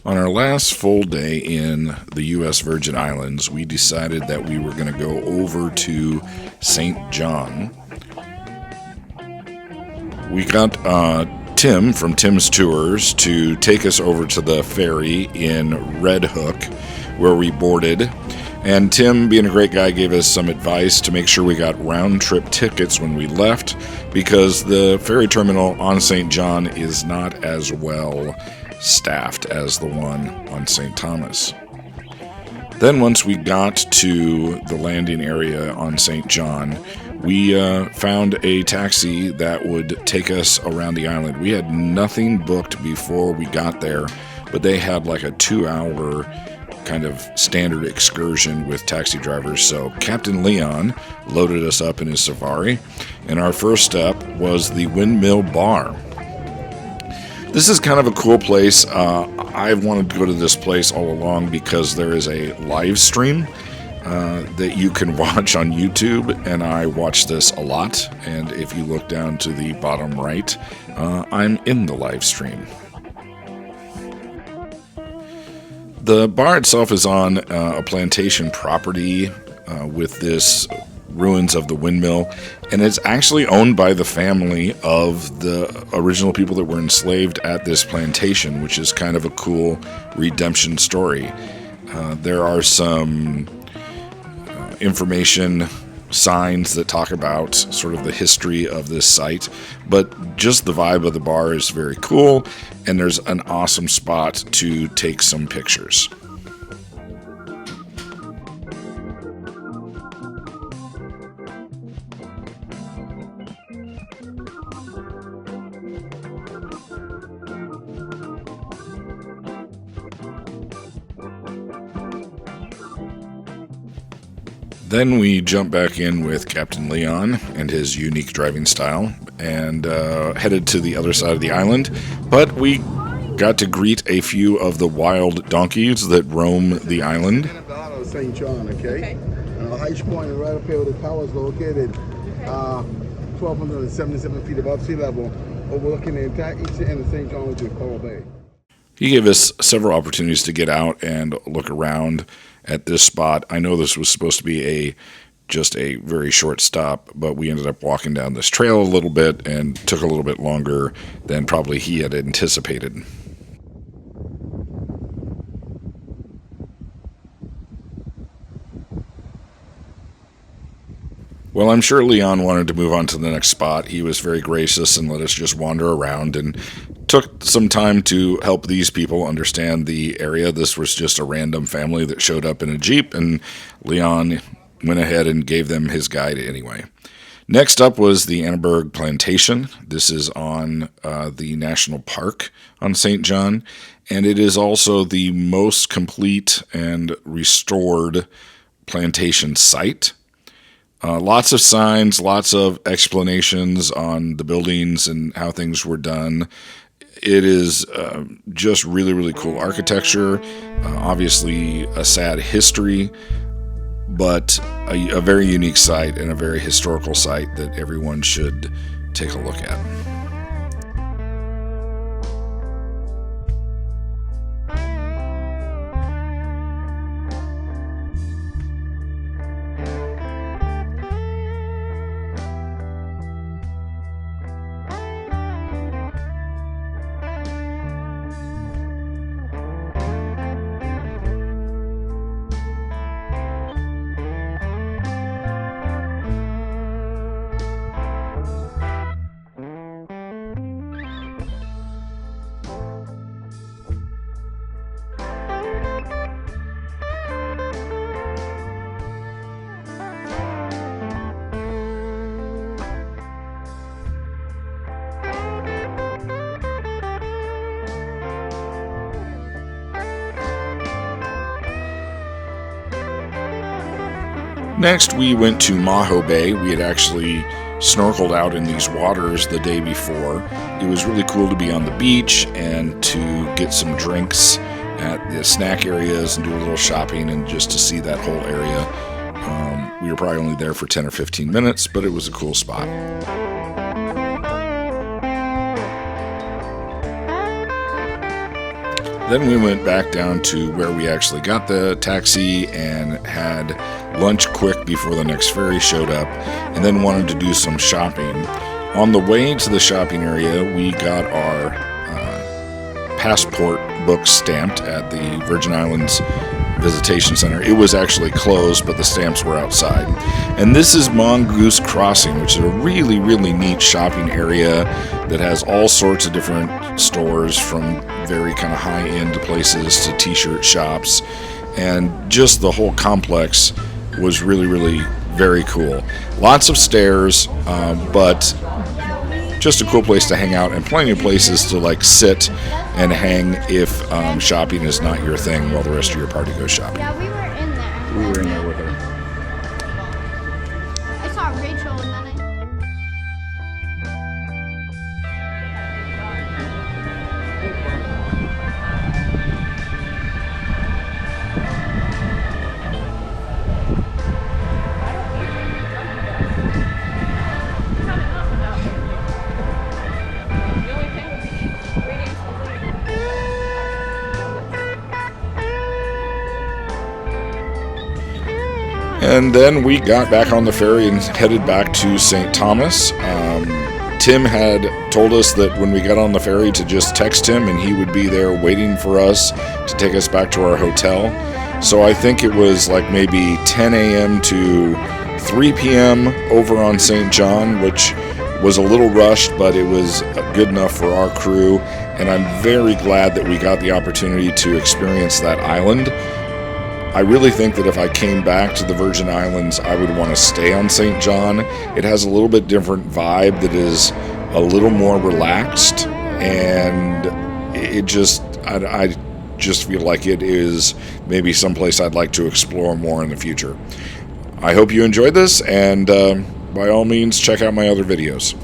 On our last full day in the U.S. Virgin Islands, we decided that we were going to go over to St. John. We got Tim from Tim's Tours to take us over to the ferry in Red Hook, where we boarded. And Tim, being a great guy, gave us some advice to make sure we got round-trip tickets when we left, because the ferry terminal on St. John is not as well staffed as the one on St. Thomas. Then once we got to the landing area on St. John, we found a taxi that would take us around the island. We had nothing booked before we got there, but they had like a 2-hour kind of standard excursion with taxi drivers. So Captain Leon loaded us up in his Safari, and our first step was the Windmill Bar. This is kind of a cool place. I've wanted to go to this place all along because there is a live stream that you can watch on YouTube, and I watch this a lot. And if you look down to the bottom right, I'm in the live stream. The bar itself is on a plantation property with this ruins of the windmill, and it's actually owned by the family of the original people that were enslaved at this plantation, which is kind of a cool redemption story. There are some information signs that talk about sort of the history of this site, but just the vibe of the bar is very cool, and there's an awesome spot to take some pictures. Then we jump back in with Captain Leon and his unique driving style and headed to the other side of the island. But we got to greet a few of the wild donkeys that roam the island. St. John, okay? Highest point is right up here where the tower is located, 1,277 feet above sea level, overlooking the entire eastern end of St. John, which is Joh Call Bay. He gave us several opportunities to get out and look around at this spot. I know this was supposed to be just a very short stop, but we ended up walking down this trail a little bit and took a little bit longer than probably he had anticipated. Well, I'm sure Leon wanted to move on to the next spot. He was very gracious and let us just wander around and took some time to help these people understand the area. This was just a random family that showed up in a Jeep, and Leon went ahead and gave them his guide anyway. Next up was the Annaberg Plantation. This is on the National Park on St. John, and it is also the most complete and restored plantation site. Lots of signs, lots of explanations on the buildings and how things were done. It is just really, really cool architecture, obviously a sad history, but a very unique site and a very historical site that everyone should take a look at. Next, we went to Maho Bay. We had actually snorkeled out in these waters the day before. It was really cool to be on the beach and to get some drinks at the snack areas and do a little shopping and just to see that whole area. We were probably only there for 10 or 15 minutes, but it was a cool spot. Then we went back down to where we actually got the taxi and had lunch quick before the next ferry showed up, and then wanted to do some shopping. On the way to the shopping area, we got our passport book stamped at the Virgin Islands Visitation Center. It was actually closed, but the stamps were outside. And this is Mongoose Crossing, which is a really, really neat shopping area that has all sorts of different stores, from very kind of high-end places to t-shirt shops. And just the whole complex was really, really very cool. Lots of stairs, but just a cool place to hang out, and plenty of places to like sit and hang if shopping is not your thing while the rest of your party goes shopping. Yeah, we were in there. We were in there with her. I saw Rachel and then And then we got back on the ferry and headed back to St. Thomas. Tim had told us that when we got on the ferry to just text him and he would be there waiting for us to take us back to our hotel. So I think it was like maybe 10 a.m. to 3 p.m. over on St. John, which was a little rushed, but it was good enough for our crew. And I'm very glad that we got the opportunity to experience that island. I really think that if I came back to the Virgin Islands, I would want to stay on St. John. It has a little bit different vibe that is a little more relaxed, and it just, I just feel like it is maybe someplace I'd like to explore more in the future. I hope you enjoyed this, and by all means, check out my other videos.